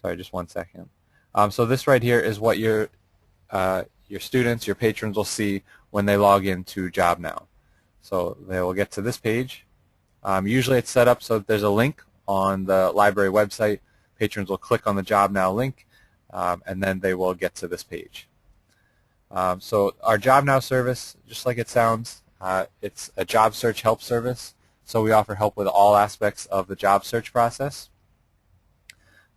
Sorry, just one second. So this right here is what your students, your patrons will see when they log into JobNow. So they will get to this page. Usually it's set up so that there's a link on the library website. Patrons will click on the JobNow link, and then they will get to this page. So our JobNow service, just like it sounds, it's a job search help service. So we offer help with all aspects of the job search process.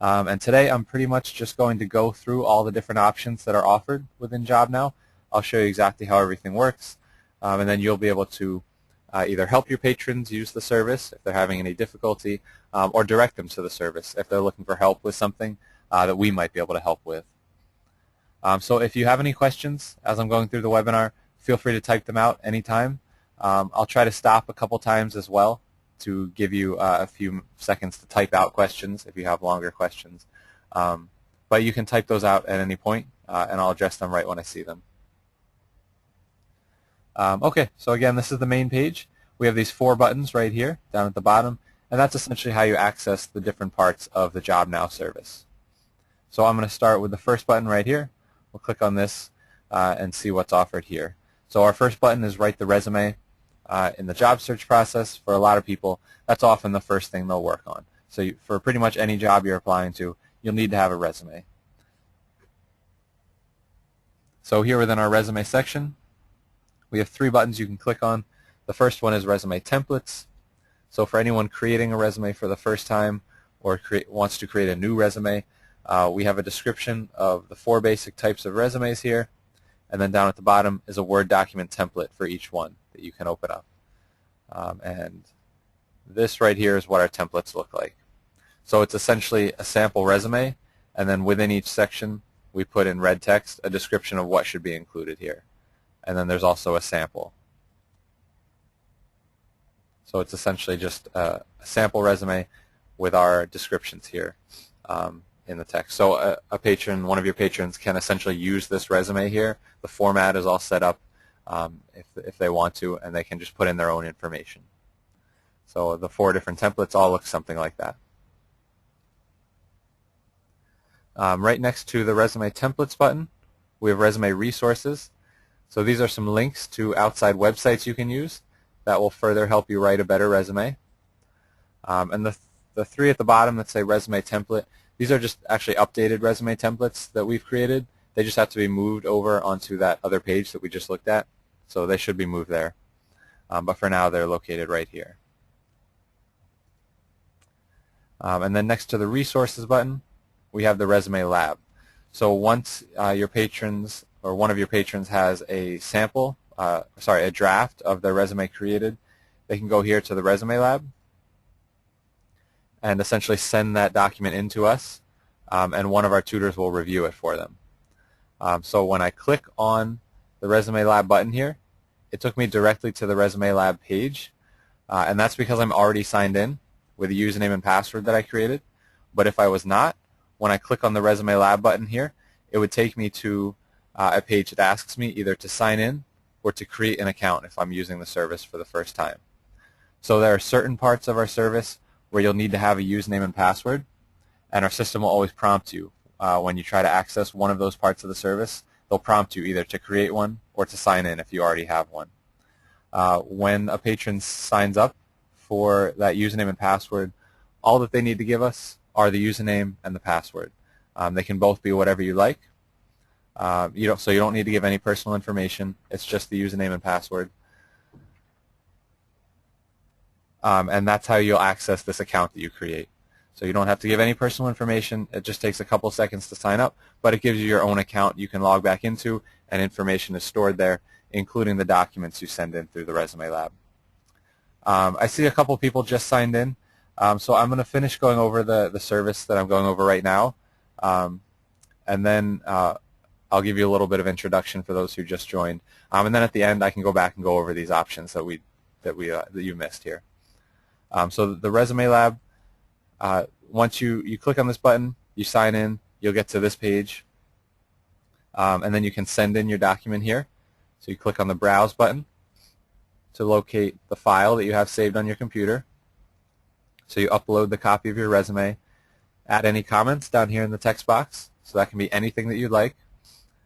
And today I'm pretty much just going to go through all the different options that are offered within JobNow. I'll show you exactly how everything works, and then you'll be able to either help your patrons use the service if they're having any difficulty, or direct them to the service if they're looking for help with something that we might be able to help with. So if you have any questions as I'm going through the webinar, feel free to type them out anytime. I'll try to stop a couple times as well to give you a few seconds to type out questions if you have longer questions. But you can type those out at any point, and I'll address them right when I see them. Okay, so again, this is the main page. We have these 4 buttons right here down at the bottom, and that's essentially how you access the different parts of the JobNow service. So I'm going to start with the first button right here. We'll click on this and see what's offered here. So our first button is Write the Resume. In the job search process, for a lot of people, that's often the first thing they'll work on. So for pretty much any job you're applying to, you'll need to have a resume. So here within our resume section, we have 3 buttons you can click on. The first one is Resume Templates. So for anyone creating a resume for the first time or wants to create a new resume, we have a description of the 4 basic types of resumes here. And then down at the bottom is a Word document template for each one that you can open up. And this right here is what our templates look like. So it's essentially a sample resume, and then within each section we put in red text a description of what should be included here. And then there's also a sample. So it's essentially just a sample resume with our descriptions here in the text. So a patron, one of your patrons, can essentially use this resume here. The format is all set up if they want to, and they can just put in their own information. So the 4 different templates all look something like that. Right next to the Resume Templates button, we have Resume Resources. So these are some links to outside websites you can use that will further help you write a better resume. And the 3 at the bottom that say Resume Template, these are just actually updated resume templates that we've created. They just have to be moved over onto that other page that we just looked at. So they should be moved there. But for now, they're located right here. And then next to the Resources button, we have the Resume Lab. So once your patrons or one of your patrons has a sample, a draft of their resume created, they can go here to the Resume Lab and essentially send that document in to us, and one of our tutors will review it for them. So when I click on the Resume Lab button here, it took me directly to the Resume Lab page, and that's because I'm already signed in with a username and password that I created. But if I was not, when I click on the Resume Lab button here, it would take me to a page that asks me either to sign in or to create an account if I'm using the service for the first time. So there are certain parts of our service where you'll need to have a username and password, and our system will always prompt you when you try to access one of those parts of the service. They'll prompt you either to create one or to sign in if you already have one. When a patron signs up for that username and password, all that they need to give us are the username and the password. They can both be whatever you like. So you don't need to give any personal information. It's just the username and password. And that's how you'll access this account that you create. So you don't have to give any personal information. It just takes a couple seconds to sign up, but it gives you your own account you can log back into, and information is stored there, including the documents you send in through the Resume Lab. I see a couple people just signed in, so I'm going to finish going over the service that I'm going over right now, and then I'll give you a little bit of introduction for those who just joined, and then at the end I can go back and go over these options that you missed here. So the Resume Lab, once you click on this button, you sign in, you'll get to this page, and then you can send in your document here. So you click on the Browse button to locate the file that you have saved on your computer. So you upload the copy of your resume, add any comments down here in the text box. So that can be anything that you'd like.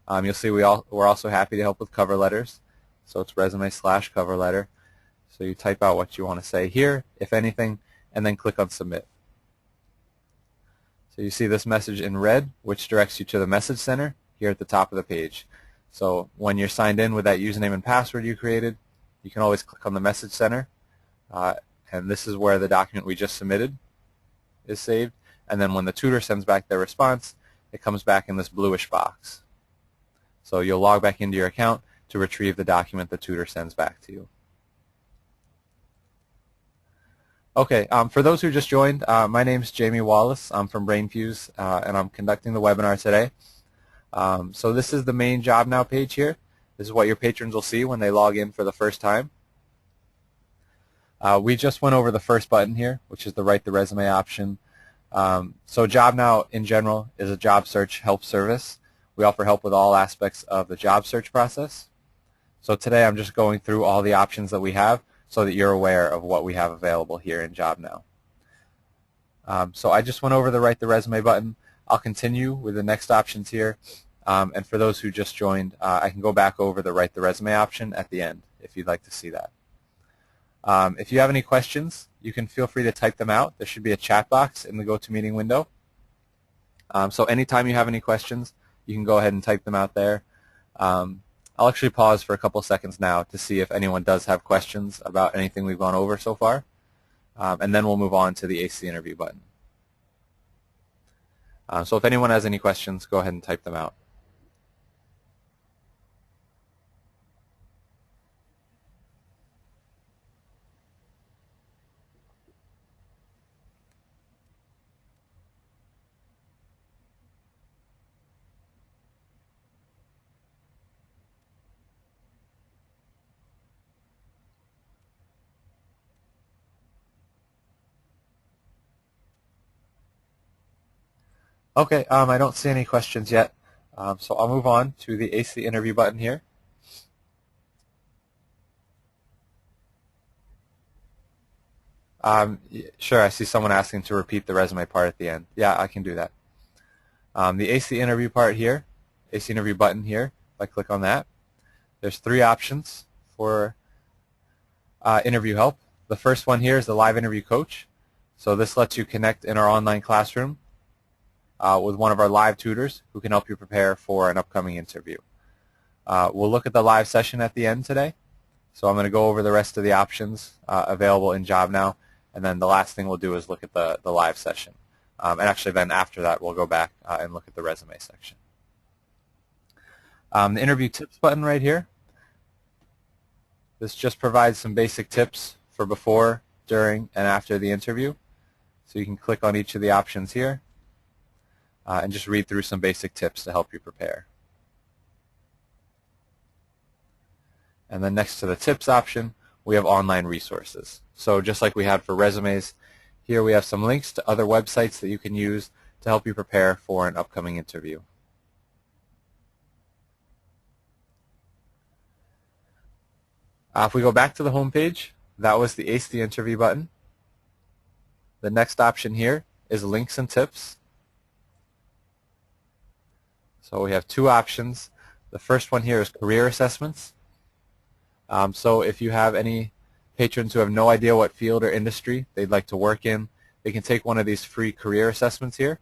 You'll see we're also happy to help with cover letters. So it's resume/cover letter. So you type out what you want to say here, if anything, and then click on submit. So you see this message in red, which directs you to the message center here at the top of the page. So when you're signed in with that username and password you created, you can always click on the message center, and this is where the document we just submitted is saved. And then when the tutor sends back their response, it comes back in this bluish box. So you'll log back into your account to retrieve the document the tutor sends back to you. Okay, for those who just joined, my name's Jamie Wallace. I'm from Brainfuse, and I'm conducting the webinar today. So this is the main Job Now page here. This is what your patrons will see when they log in for the first time. We just went over the first button here, which is the Write the Resume option. So Job Now in general is a job search help service. We offer help with all aspects of the job search process. So today I'm just going through all the options that we have so that you're aware of what we have available here in Job Now. So I just went over the Write the Resume button. I'll continue with the next options here. And for those who just joined, I can go back over the Write the Resume option at the end if you'd like to see that. If you have any questions, you can feel free to type them out. There should be a chat box in the GoToMeeting window. So anytime you have any questions, you can go ahead and type them out there. I'll actually pause for a couple seconds now to see if anyone does have questions about anything we've gone over so far. And then we'll move on to the AC interview button. So if anyone has any questions, go ahead and type them out. Okay, I don't see any questions yet, so I'll move on to the AC interview button here. Sure, I see someone asking to repeat the resume part at the end. Yeah, I can do that. The AC interview part here, AC interview button here, if I click on that, there's three options for interview help. The first one here is the live interview coach. So this lets you connect in our online classroom with one of our live tutors who can help you prepare for an upcoming interview. We'll look at the live session at the end today. So I'm going to go over the rest of the options available in Job Now, and then the last thing we'll do is look at the live session. And actually then after that we'll go back and look at the resume section. The interview tips button right here. This just provides some basic tips for before, during, and after the interview. So you can click on each of the options here and just read through some basic tips to help you prepare. And then next to the tips option, we have online resources. So just like we had for resumes, here we have some links to other websites that you can use to help you prepare for an upcoming interview. If we go back to the home page, that was the Ace the Interview button. The next option here is links and tips. So we have two options. The first one here is career assessments. So if you have any patrons who have no idea what field or industry they'd like to work in, they can take one of these free career assessments here.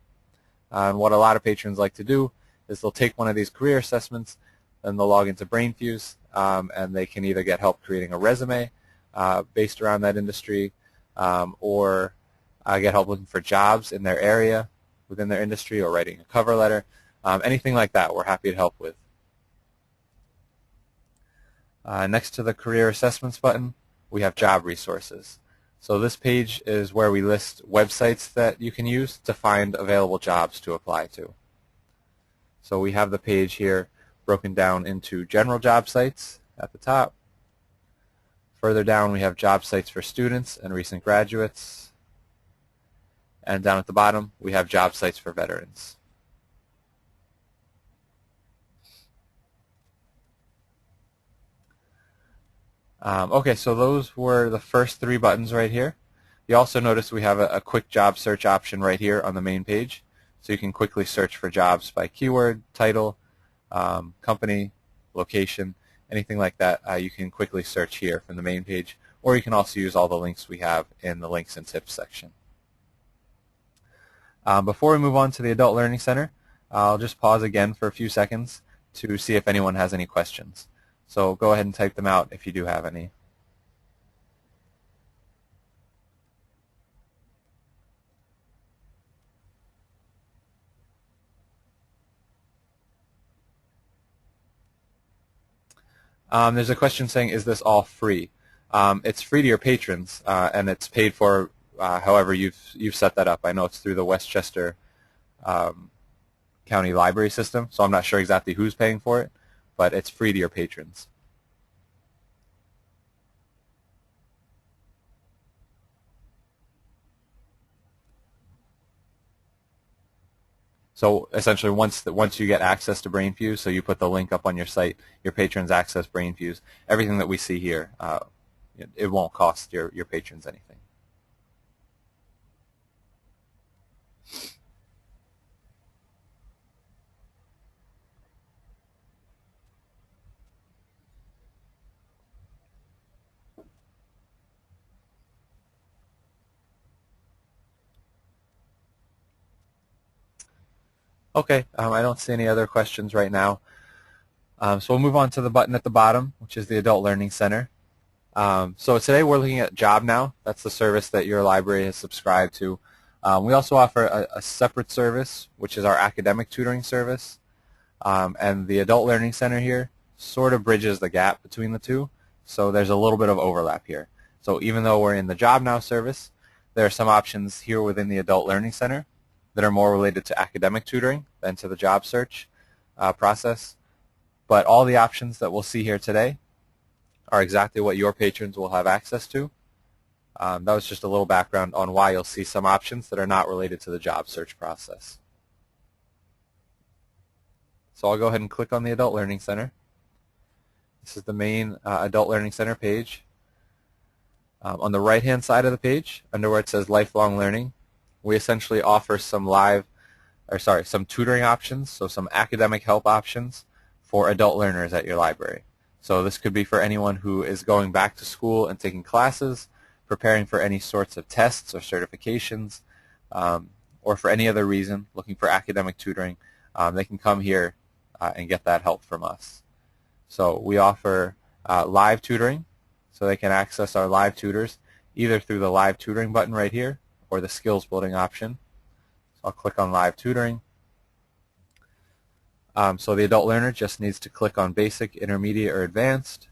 And what a lot of patrons like to do is they'll take one of these career assessments, then they'll log into Brainfuse, and they can either get help creating a resume based around that industry, or get help looking for jobs in their area within their industry, or writing a cover letter. Anything like that we're happy to help with. Next to the career assessments button, we have job resources. So this page is where we list websites that you can use to find available jobs to apply to. So we have the page here broken down into general job sites at the top. Further down we have job sites for students and recent graduates. And down at the bottom we have job sites for veterans. Okay, so those were the first three buttons right here. You also notice we have a quick job search option right here on the main page. So you can quickly search for jobs by keyword, title, company, location, anything like that. You can quickly search here from the main page, or you can also use all the links we have in the links and tips section. Before we move on to the Adult Learning Center, I'll just pause again for a few seconds to see if anyone has any questions. So go ahead and type them out if you do have any. There's a question saying, is this all free? It's free to your patrons, and it's paid for however you've set that up. I know it's through the Westchester County Library system, so I'm not sure exactly who's paying for it, but it's free to your patrons. So essentially, once you get access to Brainfuse, so you put the link up on your site, your patrons access Brainfuse. Everything that we see here, it won't cost your patrons anything. Okay, I don't see any other questions right now. So we'll move on to the button at the bottom, which is the Adult Learning Center. So today we're looking at Job Now. That's the service that your library has subscribed to. We also offer a separate service, which is our academic tutoring service. And the Adult Learning Center here sort of bridges the gap between the two. So there's a little bit of overlap here. So even though we're in the Job Now service, there are some options here within the Adult Learning Center that are more related to academic tutoring than to the job search process. But all the options that we'll see here today are exactly what your patrons will have access to. That was just a little background on why you'll see some options that are not related to the job search process. So I'll go ahead and click on the Adult Learning Center. This is the main Adult Learning Center page. On the right-hand side of the page, under where it says Lifelong Learning, we essentially offer some some tutoring options, so some academic help options for adult learners at your library. So this could be for anyone who is going back to school and taking classes, preparing for any sorts of tests or certifications, or for any other reason, looking for academic tutoring. They can come here and get that help from us. So we offer live tutoring, so they can access our live tutors either through the live tutoring button right here or the skills building option. So I'll click on live tutoring. So the adult learner just needs to click on basic, intermediate, or advanced,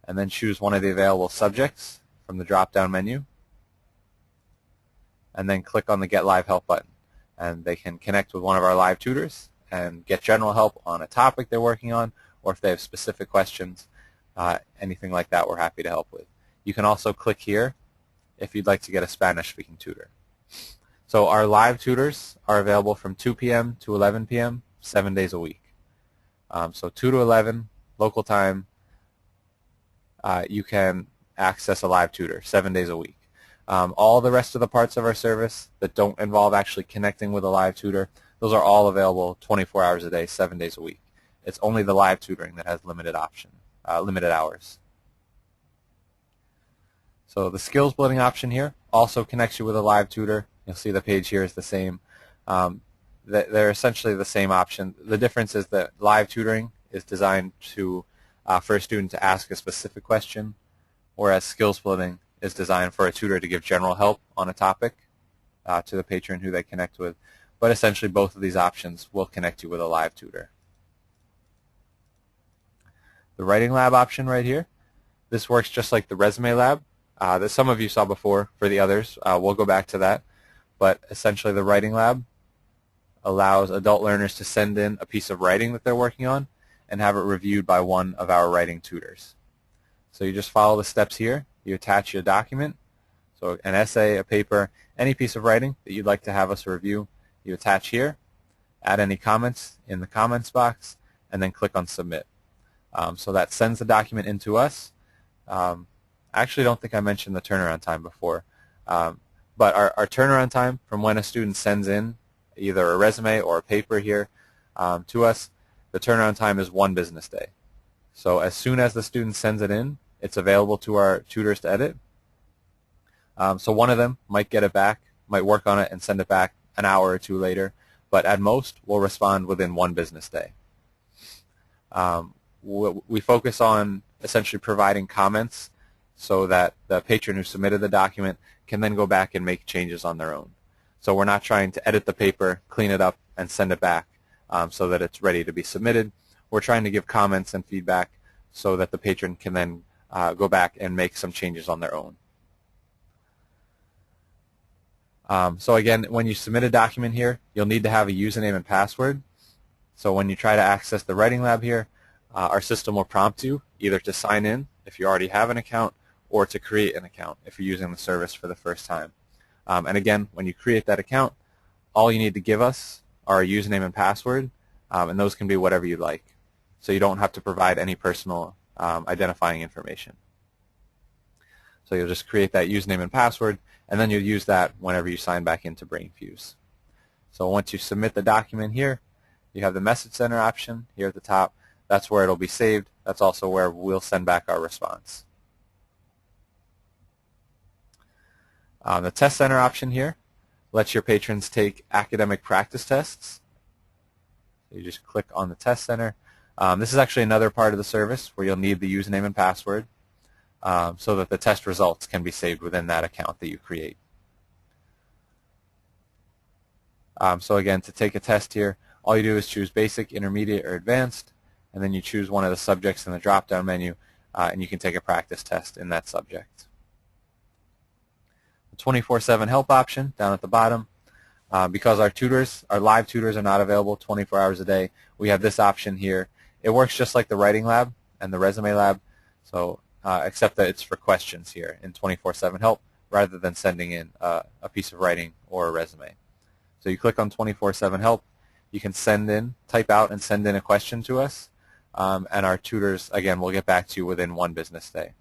and then choose one of the available subjects from the drop-down menu, and then click on the Get Live Help button. And they can connect with one of our live tutors and get general help on a topic they're working on, or if they have specific questions, anything like that, we're happy to help with. You can also click here if you'd like to get a Spanish-speaking tutor. So our live tutors are available from 2 p.m. to 11 p.m., 7 days a week. So 2 to 11, local time, you can access a live tutor 7 days a week. All the rest of the parts of our service that don't involve actually connecting with a live tutor, those are all available 24 hours a day, 7 days a week. It's only the live tutoring that has limited hours. So the skills building option here also connects you with a live tutor. You'll see the page here is the same. They're essentially the same option. The difference is that live tutoring is designed for a student to ask a specific question, whereas skills building is designed for a tutor to give general help on a topic to the patron who they connect with. But essentially both of these options will connect you with a live tutor. The Writing Lab option right here, this works just like the Resume Lab that some of you saw before. For the others, we'll go back to that. But essentially the Writing Lab allows adult learners to send in a piece of writing that they're working on and have it reviewed by one of our writing tutors. So you just follow the steps here. You attach your document, so an essay, a paper, any piece of writing that you'd like to have us review, you attach here, add any comments in the comments box, and then click on Submit. So that sends the document into us. I actually don't think I mentioned the turnaround time before. But our turnaround time from when a student sends in either a resume or a paper here to us, the turnaround time is 1 business day. So as soon as the student sends it in, it's available to our tutors to edit. So one of them might get it back, might work on it and send it back an hour or 2 later, but at most we'll respond within 1 business day. We focus on essentially providing comments so that the patron who submitted the document can then go back and make changes on their own. So we're not trying to edit the paper, clean it up, and send it back so that it's ready to be submitted. We're trying to give comments and feedback so that the patron can then go back and make some changes on their own. So again, when you submit a document here, you'll need to have a username and password. So when you try to access the Writing Lab here, our system will prompt you either to sign in if you already have an account or to create an account if you're using the service for the first time. And again, when you create that account, all you need to give us are a username and password, and those can be whatever you like. So you don't have to provide any personal identifying information. So you'll just create that username and password, and then you'll use that whenever you sign back into Brainfuse. So once you submit the document here, you have the Message Center option here at the top. That's where it'll be saved. That's also where we'll send back our response. The Test Center option here lets your patrons take academic practice tests. So you just click on the Test Center. This is actually another part of the service where you'll need the username and password so that the test results can be saved within that account that you create. So again, to take a test here, all you do is choose Basic, Intermediate, or Advanced, and then you choose one of the subjects in the drop-down menu, and you can take a practice test in that subject. The 24/7 help option down at the bottom, because our live tutors are not available 24 hours a day, we have this option here. It works just like the Writing Lab and the Resume Lab, so except that it's for questions here in 24/7 help rather than sending in a piece of writing or a resume. So you click on 24/7 help, you can type out and send in a question to us, and our tutors, again, will get back to you within 1 business day.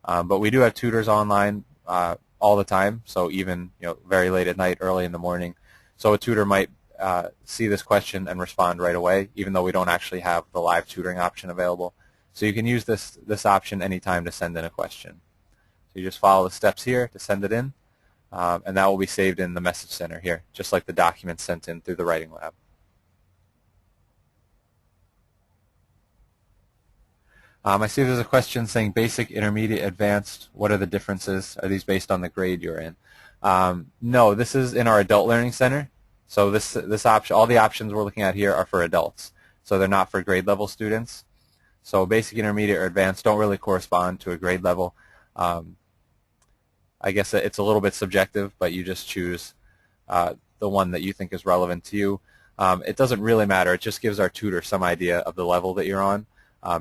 But we do have tutors online all the time, so even very late at night, early in the morning. So a tutor might see this question and respond right away, even though we don't actually have the live tutoring option available. So you can use this option anytime to send in a question. So you just follow the steps here to send it in, and that will be saved in the Message Center here, just like the documents sent in through the Writing Lab. I see there's a question saying Basic, Intermediate, Advanced. What are the differences? Are these based on the grade you're in? No, this is in our Adult Learning Center. So this option, all the options we're looking at here are for adults. So they're not for grade level students. So Basic, Intermediate, or Advanced don't really correspond to a grade level. I guess it's a little bit subjective, but you just choose the one that you think is relevant to you. It doesn't really matter. It just gives our tutor some idea of the level that you're on.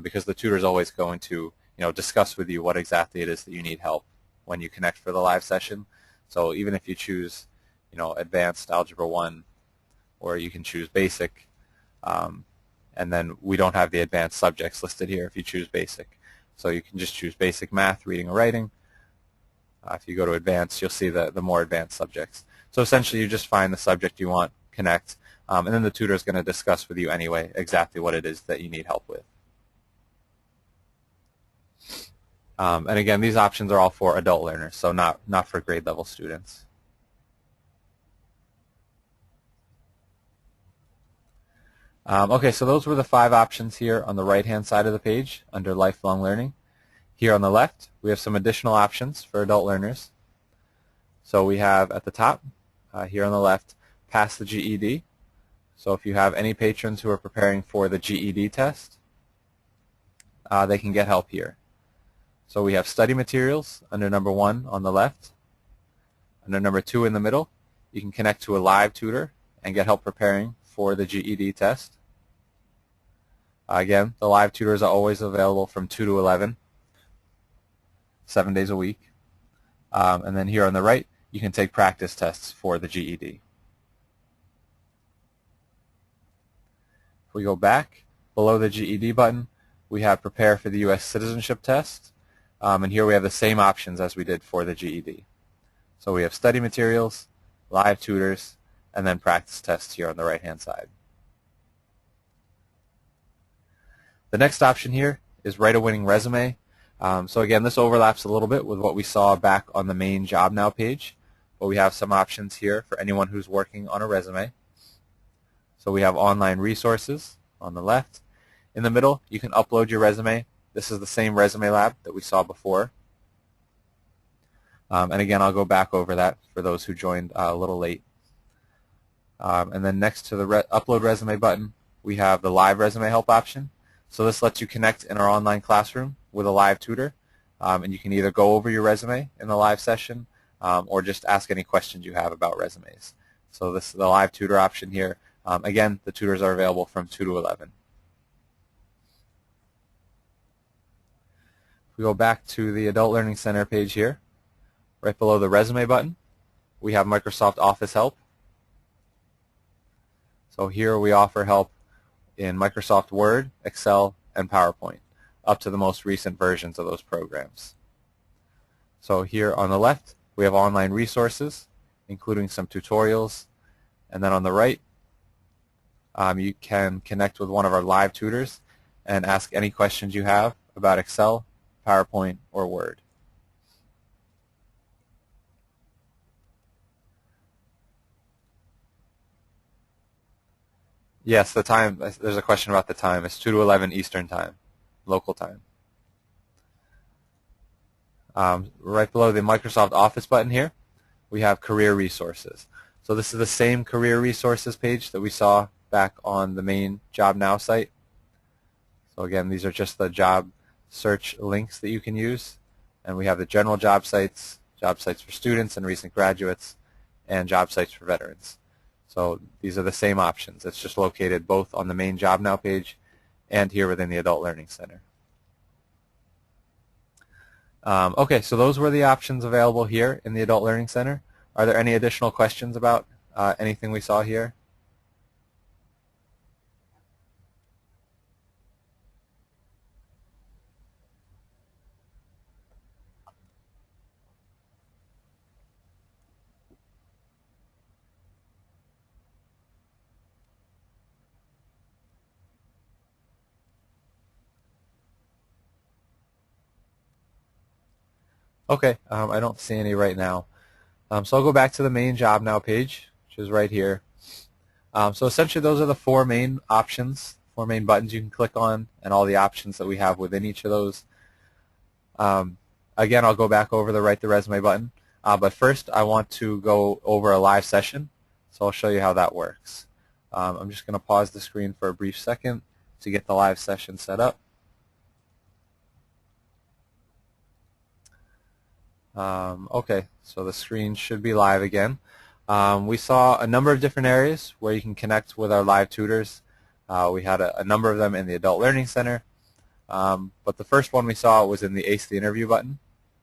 Because the tutor is always going to discuss with you what exactly it is that you need help when you connect for the live session. So even if you choose Advanced Algebra 1, or you can choose Basic, and then we don't have the advanced subjects listed here if you choose Basic. So you can just choose Basic Math, Reading, or Writing. If you go to Advanced, you'll see the more advanced subjects. So essentially you just find the subject you want, connect, and then the tutor is going to discuss with you anyway exactly what it is that you need help with. And again, these options are all for adult learners, so not for grade level students. Okay, so those were the 5 options here on the right-hand side of the page under Lifelong Learning. Here on the left, we have some additional options for adult learners. So we have at the top, here on the left, Pass the GED. So if you have any patrons who are preparing for the GED test, they can get help here. So we have study materials under number 1 on the left. Under number 2 in the middle, you can connect to a live tutor and get help preparing for the GED test. Again, the live tutors are always available from 2 to 11, 7 days a week. And then here on the right, you can take practice tests for the GED. If we go back, below the GED button, we have Prepare for the U.S. Citizenship Test. And here we have the same options as we did for the GED. So we have study materials, live tutors, and then practice tests here on the right-hand side. The next option here is write a winning resume. So again, this overlaps a little bit with what we saw back on the main Job Now page, but we have some options here for anyone who's working on a resume. So we have online resources on the left. In the middle, you can upload your resume. This is the same resume lab that we saw before. And again, I'll go back over that for those who joined a little late. And then next to the upload resume button, we have the live resume help option. So this lets you connect in our online classroom with a live tutor, and you can either go over your resume in the live session or just ask any questions you have about resumes. So this is the live tutor option here. Again, the tutors are available from 2 to 11. If we go back to the Adult Learning Center page here, right below the resume button, we have Microsoft Office Help. So here we offer help in Microsoft Word, Excel, and PowerPoint, up to the most recent versions of those programs. So here on the left, we have online resources, including some tutorials. And then on the right, you can connect with one of our live tutors and ask any questions you have about Excel, PowerPoint, or Word. Yes, the time, there's a question about the time. It's 2 to 11 Eastern Time, local time. Right below the Microsoft Office button here, we have Career Resources. So this is the same Career Resources page that we saw back on the main Job Now site. So again, these are just the job search links that you can use. And we have the general job sites for students and recent graduates, and job sites for veterans. So these are the same options. It's just located both on the main Job Now page and here within the Adult Learning Center. Okay, so those were the options available here in the Adult Learning Center. Are there any additional questions about anything we saw here? Okay, I don't see any right now. So I'll go back to the main Job Now page, which is right here. So essentially those are the four main options, four main buttons you can click on, and all the options that we have within each of those. Again, I'll go back over the Write the Resume button. But first I want to go over a live session, so I'll show you how that works. I'm just going to pause the screen for a brief second to get the live session set up. Okay, so the screen should be live again. We saw a number of different areas where you can connect with our live tutors. We had a number of them in the Adult Learning Center, but the first one we saw was in the Ace the Interview button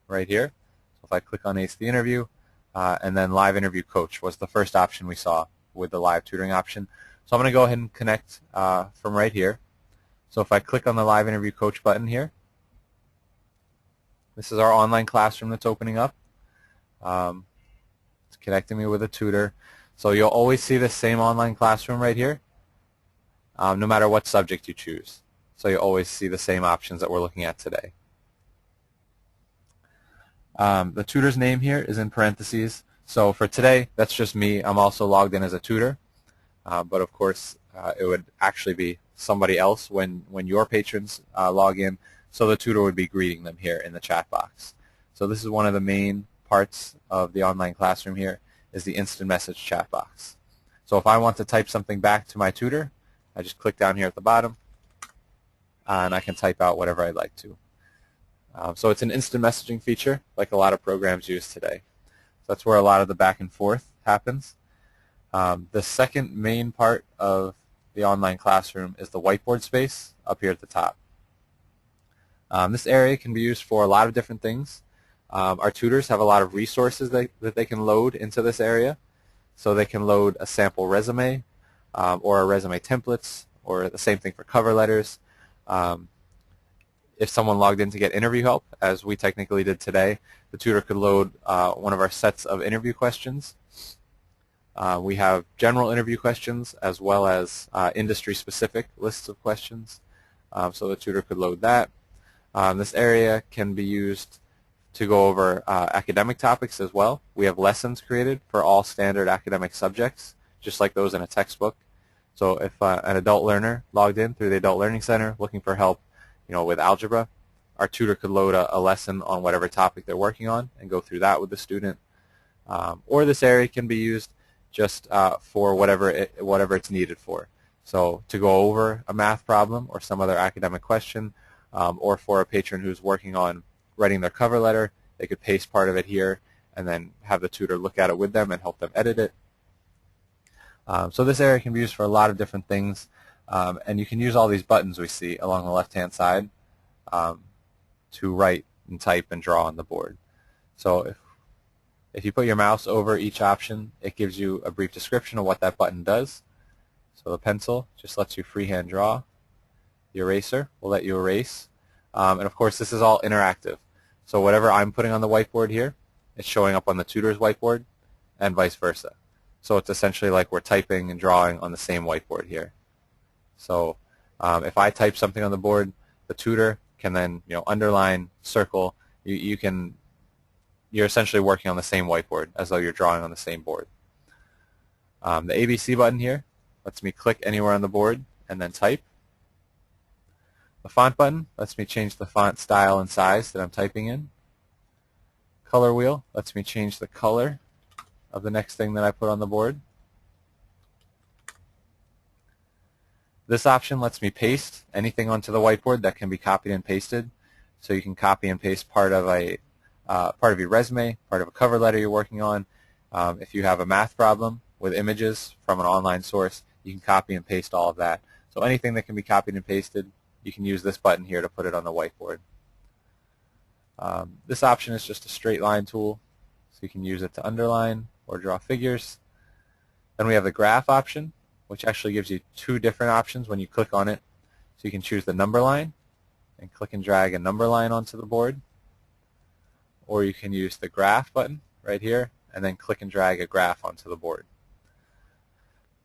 right here. So if I click on Ace the Interview, and then Live Interview Coach was the first option we saw with the live tutoring option. So I'm going to go ahead and connect from right here. So if I click on the Live Interview Coach button here, this is our online classroom that's opening up. It's connecting me with a tutor. So you'll always see the same online classroom right here, no matter what subject you choose. So you'll always see the same options that we're looking at today. The tutor's name here is in parentheses. So for today, that's just me. I'm also logged in as a tutor. But of course, it would actually be somebody else when your patrons log in. So the tutor would be greeting them here in the chat box. So this is one of the main parts of the online classroom here, is the instant message chat box. So if I want to type something back to my tutor, I just click down here at the bottom, and I can type out whatever I'd like to. So it's an instant messaging feature like a lot of programs use today. So that's where a lot of the back and forth happens. The second main part of the online classroom is the whiteboard space up here at the top. This area can be used for a lot of different things. Our tutors have a lot of resources that they can load into this area. So they can load a sample resume or a resume templates, or the same thing for cover letters. if someone logged in to get interview help, as we technically did today, the tutor could load one of our sets of interview questions. We have general interview questions as well as industry-specific lists of questions, so the tutor could load that. This area can be used to go over academic topics as well. We have lessons created for all standard academic subjects, just like those in a textbook. So if an adult learner logged in through the Adult Learning Center looking for help, with algebra, our tutor could load a lesson on whatever topic they're working on and go through that with the student. Or this area can be used just for whatever it's needed for. So to go over a math problem or some other academic question, or for a patron who's working on writing their cover letter, they could paste part of it here and then have the tutor look at it with them and help them edit it. So this area can be used for a lot of different things, and you can use all these buttons we see along the left-hand side to write and type and draw on the board. So if you put your mouse over each option, it gives you a brief description of what that button does. So the pencil just lets you freehand draw. The eraser will let you erase. And of course, this is all interactive. So whatever I'm putting on the whiteboard here, it's showing up on the tutor's whiteboard and vice versa. So it's essentially like we're typing and drawing on the same whiteboard here. So if I type something on the board, the tutor can then underline, circle. You're essentially working on the same whiteboard as though you're drawing on the same board. The ABC button here lets me click anywhere on the board and then type. The font button lets me change the font style and size that I'm typing in. Color wheel lets me change the color of the next thing that I put on the board. This option lets me paste anything onto the whiteboard that can be copied and pasted. So you can copy and paste part of your resume, part of a cover letter you're working on. If you have a math problem with images from an online source, you can copy and paste all of that. So anything that can be copied and pasted, you can use this button here to put it on the whiteboard. This option is just a straight line tool, so you can use it to underline or draw figures. Then we have the graph option, which actually gives you two different options when you click on it. So you can choose the number line and click and drag a number line onto the board, or you can use the graph button right here and then click and drag a graph onto the board.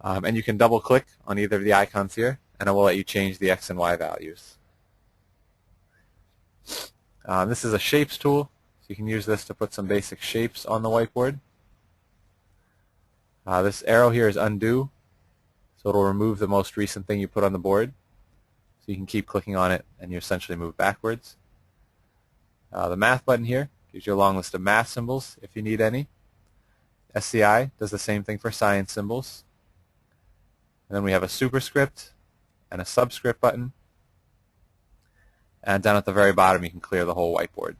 And you can double click on either of the icons here and it will let you change the X and Y values. This is a shapes tool, so you can use this to put some basic shapes on the whiteboard. This arrow here is undo, so it will remove the most recent thing you put on the board. So you can keep clicking on it and you essentially move backwards. The math button here gives you a long list of math symbols if you need any. SCI does the same thing for science symbols. And then we have a superscript and a subscript button. And down at the very bottom you can clear the whole whiteboard.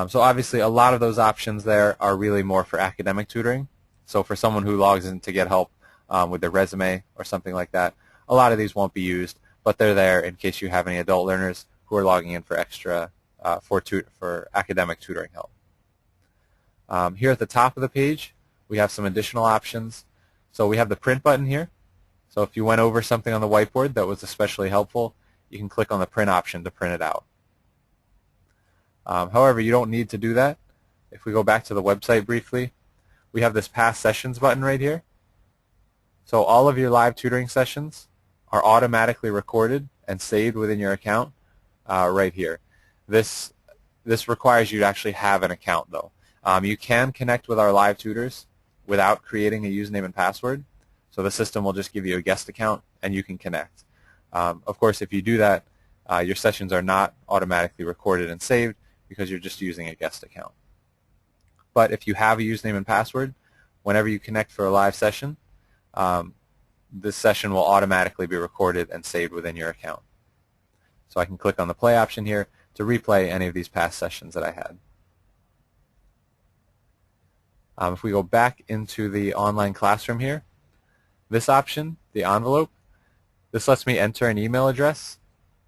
So obviously a lot of those options there are really more for academic tutoring. So for someone who logs in to get help with their resume or something like that, a lot of these won't be used, but they're there in case you have any adult learners who are logging in for extra for academic tutoring help. Here at the top of the page we have some additional options. So we have the print button here. So if you went over something on the whiteboard that was especially helpful, you can click on the print option to print it out. However, you don't need to do that. If we go back to the website briefly, we have this past sessions button right here. So all of your live tutoring sessions are automatically recorded and saved within your account right here. This requires you to actually have an account though. You can connect with our live tutors without creating a username and password. So the system will just give you a guest account and you can connect. Of course, if you do that, your sessions are not automatically recorded and saved because you're just using a guest account. But if you have a username and password, whenever you connect for a live session, this session will automatically be recorded and saved within your account. So I can click on the play option here to replay any of these past sessions that I had. If we go back into the online classroom here, this option, the envelope, this lets me enter an email address,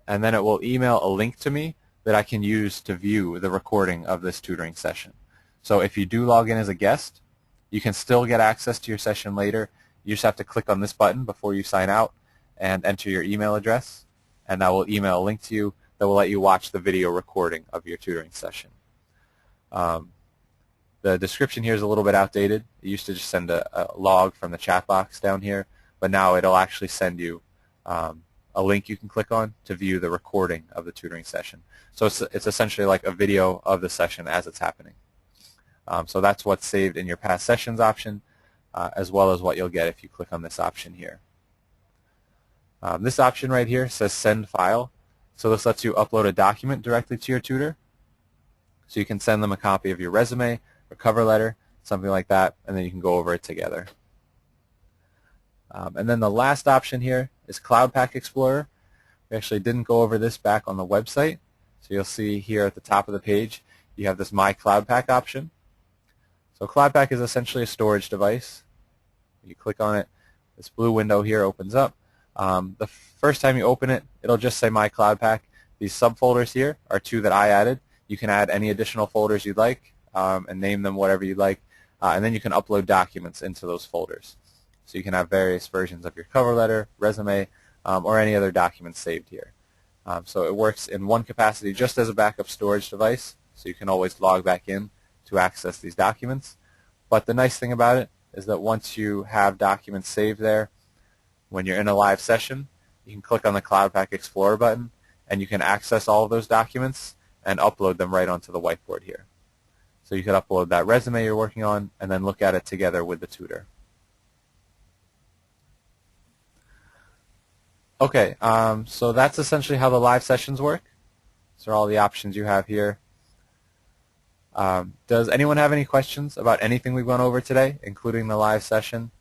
and then it will email a link to me that I can use to view the recording of this tutoring session. So if you do log in as a guest, you can still get access to your session later. You just have to click on this button before you sign out and enter your email address, and that will email a link to you that will let you watch the video recording of your tutoring session. The description here is a little bit outdated. It used to just send a log from the chat box down here, but now it'll actually send you a link you can click on to view the recording of the tutoring session. So it's essentially like a video of the session as it's happening. So that's what's saved in your past sessions option, as well as what you'll get if you click on this option here. This option right here says send file. So this lets you upload a document directly to your tutor. So you can send them a copy of your resume or cover letter, something like that, and then you can go over it together. And then the last option here is Cloud Pack Explorer. We actually didn't go over this back on the website. So you'll see here at the top of the page, you have this My Cloud Pack option. So Cloud Pack is essentially a storage device. You click on it, this blue window here opens up. The first time you open it, it'll just say My Cloud Pack. These subfolders here are 2 that I added. You can add any additional folders you'd like and name them whatever you'd like. And then you can upload documents into those folders. So you can have various versions of your cover letter, resume, or any other documents saved here. So it works in one capacity just as a backup storage device, so you can always log back in to access these documents. But the nice thing about it is that once you have documents saved there, when you're in a live session, you can click on the Cloud Pack Explorer button, and you can access all of those documents and upload them right onto the whiteboard here. So you could upload that resume you're working on and then look at it together with the tutor. Okay, so that's essentially how the live sessions work. These are all the options you have here. Does anyone have any questions about anything we've gone over today, including the live session?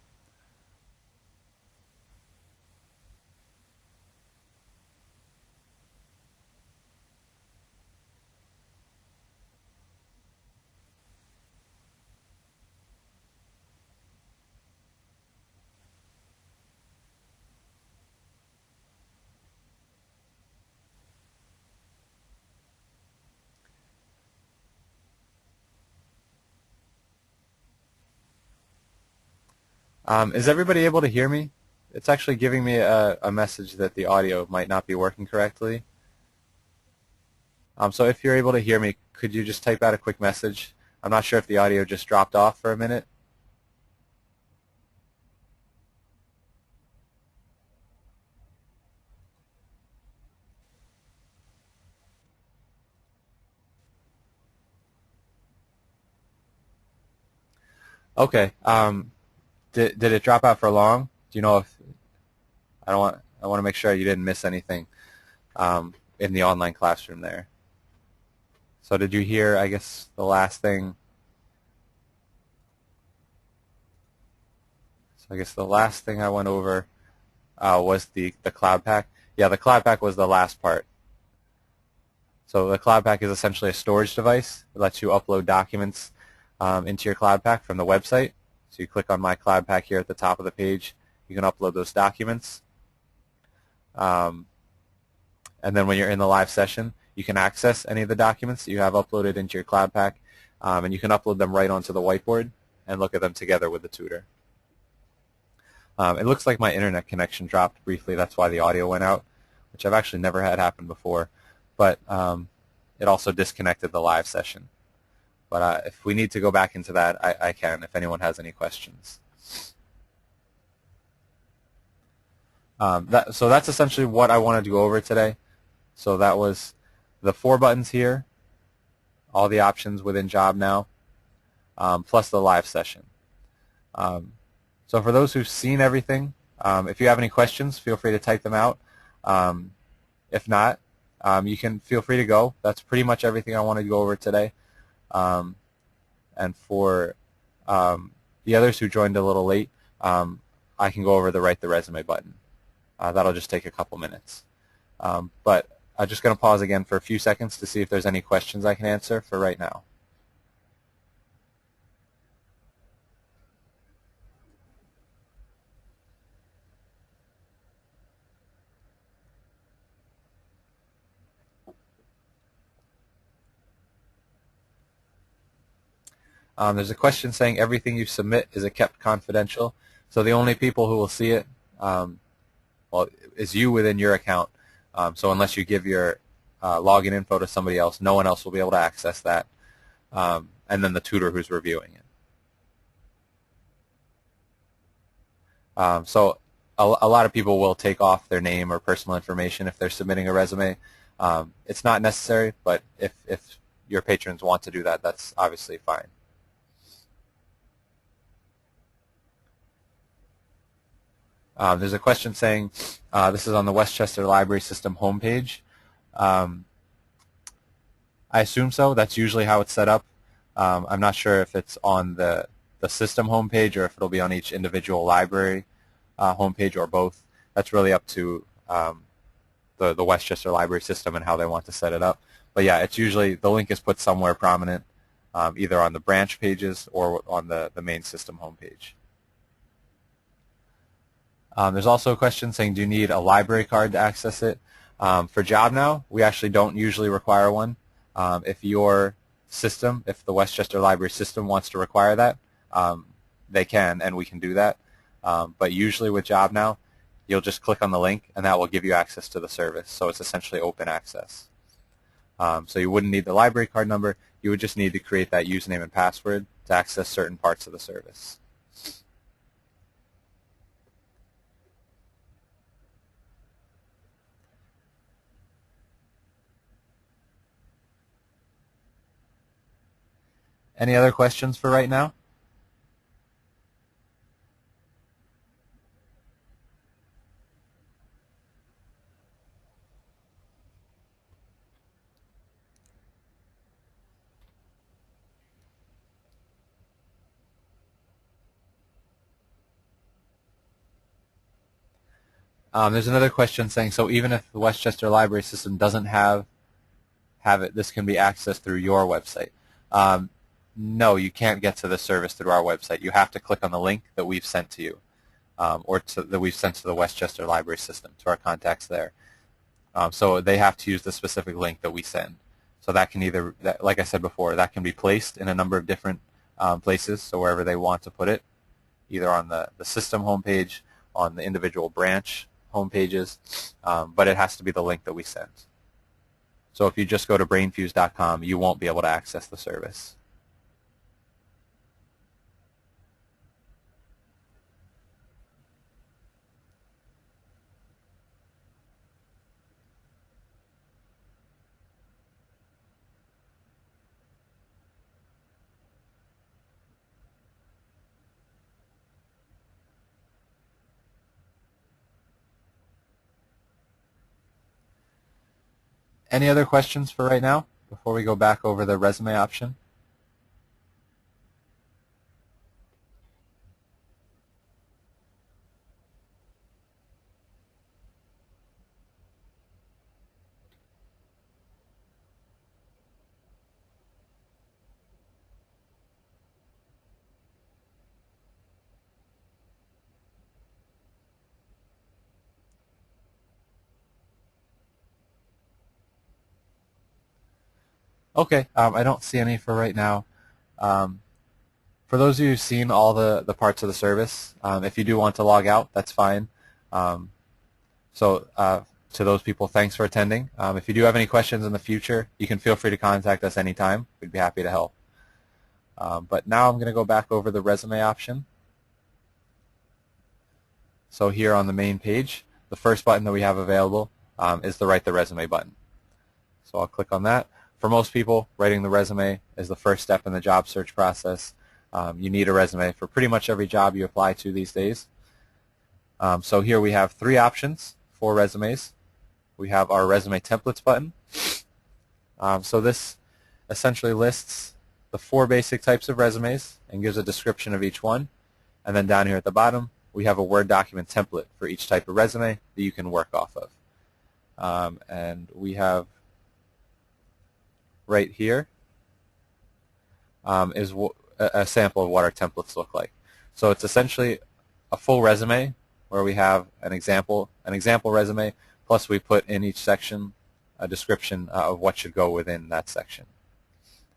Is everybody able to hear me? It's actually giving me a message that the audio might not be working correctly. So if you're able to hear me, could you just type out a quick message? I'm not sure if the audio just dropped off for a minute. Okay. Did it drop out for long? Do you know if I want to make sure you didn't miss anything in the online classroom there. So did you hear, I guess, the last thing? So I guess the last thing I went over was the Cloud Pack. Yeah, the Cloud Pack was the last part. So the Cloud Pack is essentially a storage device. It lets you upload documents into your Cloud Pack from the website. So you click on My Cloud Pack here at the top of the page. You can upload those documents. And then when you're in the live session, you can access any of the documents that you have uploaded into your Cloud Pack, and you can upload them right onto the whiteboard and look at them together with the tutor. It looks like my internet connection dropped briefly. That's why the audio went out, which I've actually never had happen before. But it also disconnected the live session. But if we need to go back into that, I can, if anyone has any questions. So that's essentially what I wanted to go over today. So that was the 4 buttons here, all the options within Job Now, plus the live session. So for those who've seen everything, if you have any questions, feel free to type them out. If not, you can feel free to go. That's pretty much everything I wanted to go over today. And for the others who joined a little late, I can go over the Write the Resume button. That'll just take a couple minutes. But I'm just going to pause again for a few seconds to see if there's any questions I can answer for right now. There's a question saying everything you submit, is it kept confidential? So the only people who will see it, well, is you within your account. So unless you give your login info to somebody else. No one else will be able to access that, and then the tutor who's reviewing it. So a lot of people will take off their name or personal information if they're submitting a resume. It's not necessary, but if your patrons want to do that, that's obviously fine. There's a question saying, this is on the Westchester Library System homepage. I assume so. That's usually how it's set up. I'm not sure if it's on the system homepage or if it'll be on each individual library homepage or both. That's really up to the Westchester Library System and how they want to set it up. But yeah, it's usually, the link is put somewhere prominent, either on the branch pages or on the main system homepage. There's also a question saying, do you need a library card to access it? For JobNow, we actually don't usually require one. If your system, if the Westchester Library System wants to require that, they can, and we can do that. But usually with JobNow, you'll just click on the link, and that will give you access to the service. So it's essentially open access. So you wouldn't need the library card number. You would just need to create that username and password to access certain parts of the service. Any other questions for right now? There's another question saying, so even if the Westchester Library System doesn't have it, this can be accessed through your website. No, you can't get to the service through our website. You have to click on the link that we've sent to you, or that we've sent to the Westchester Library System, to our contacts there. So they have to use the specific link that we send. So that can either, like I said before, that can be placed in a number of different places, so wherever they want to put it, either on the system homepage, on the individual branch homepages, but it has to be the link that we send. So if you just go to brainfuse.com, you won't be able to access the service. Any other questions for right now before we go back over the resume option? Okay, I don't see any for right now. For those of you who've seen all the parts of the service, if you do want to log out, that's fine. To those people, thanks for attending. If you do have any questions in the future, you can feel free to contact us anytime. We'd be happy to help. But now I'm going to go back over the resume option. So here on the main page, the first button that we have available is the Write the Resume button. So I'll click on that. For most people, writing the resume is the first step in the job search process. You need a resume for pretty much every job you apply to these days. So here we have three options for resumes. We have our Resume Templates button. So this essentially lists the 4 basic types of resumes and gives a description of each one. And then down here at the bottom, we have a Word document template for each type of resume that you can work off of. And we have right here is a sample of what our templates look like. So it's essentially a full resume where we have an example resume, plus we put in each section a description of what should go within that section.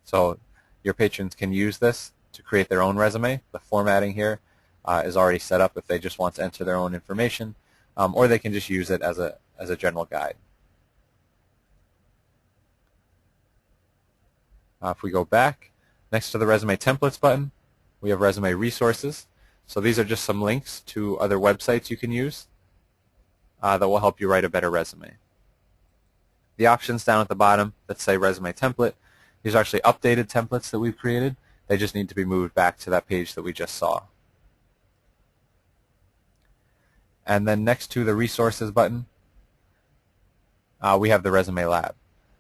So your patrons can use this to create their own resume. The formatting here is already set up if they just want to enter their own information, or they can just use it as a general guide. If we go back, next to the Resume Templates button, we have Resume Resources. So these are just some links to other websites you can use that will help you write a better resume. The options down at the bottom that say Resume Template, these are actually updated templates that we've created. They just need to be moved back to that page that we just saw. And then next to the Resources button, we have the Resume Lab.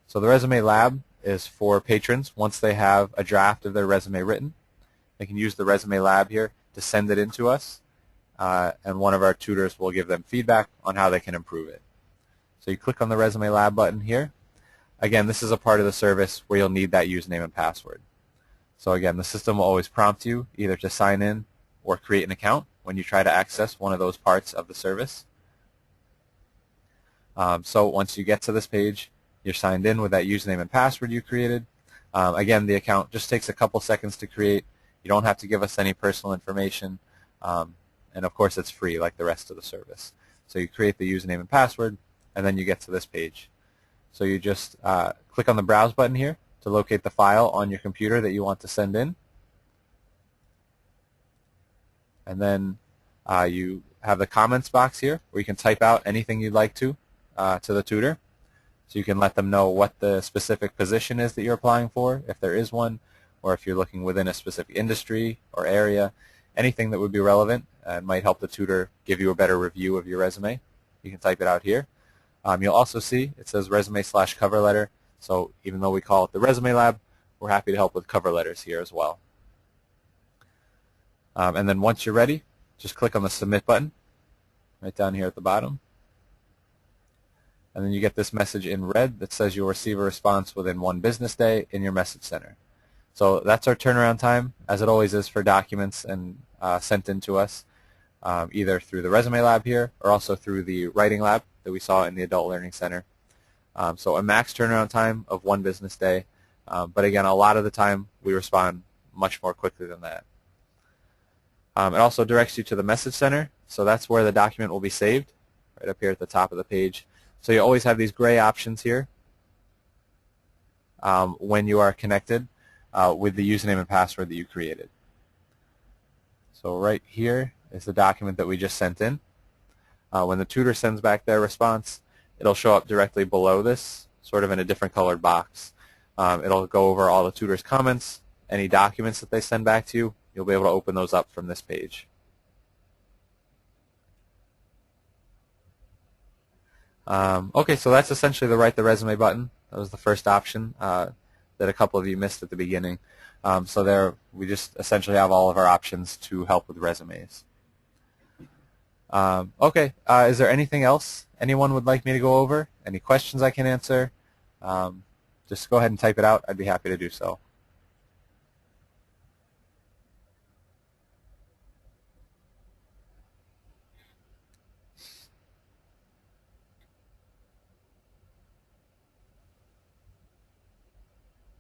So the Resume Lab is for patrons. Once they have a draft of their resume written, they can use the Resume Lab here to send it in to us, and one of our tutors will give them feedback on how they can improve it. So you click on the Resume Lab button here. Again, this is a part of the service where you'll need that username and password. So again, the system will always prompt you either to sign in or create an account when you try to access one of those parts of the service. So once you get to this page, you're signed in with that username and password you created. Again, the account just takes a couple seconds to create. You don't have to give us any personal information. And of course, it's free like the rest of the service. So you create the username and password, and then you get to this page. So you just click on the Browse button here to locate the file on your computer that you want to send in. And then you have the comments box here where you can type out anything you'd like to the tutor. So you can let them know what the specific position is that you're applying for, if there is one, or if you're looking within a specific industry or area, anything that would be relevant and might help the tutor give you a better review of your resume. You can type it out here. You'll also see it says resume/cover letter. So even though we call it the Resume Lab, we're happy to help with cover letters here as well. And then once you're ready, just click on the Submit button right down here at the bottom. And then you get this message in red that says you'll receive a response within 1 business day in your message center. So that's our turnaround time, as it always is for documents and sent in to us, either through the Resume Lab here or also through the Writing Lab that we saw in the Adult Learning Center. So a max turnaround time of 1 business day, but again, a lot of the time we respond much more quickly than that. It also directs you to the Message Center, so that's where the document will be saved, right up here at the top of the page. So you always have these gray options here when you are connected with the username and password that you created. So right here is the document that we just sent in. When the tutor sends back their response, it'll show up directly below this, sort of in a different colored box. It'll go over all the tutor's comments, any documents that they send back to you. You'll be able to open those up from this page. Okay, so that's essentially the Write the Resume button. That was the first option that a couple of you missed at the beginning. So there, we just essentially have all of our options to help with resumes. Okay, is there anything else anyone would like me to go over? Any questions I can answer? Just go ahead and type it out. I'd be happy to do so.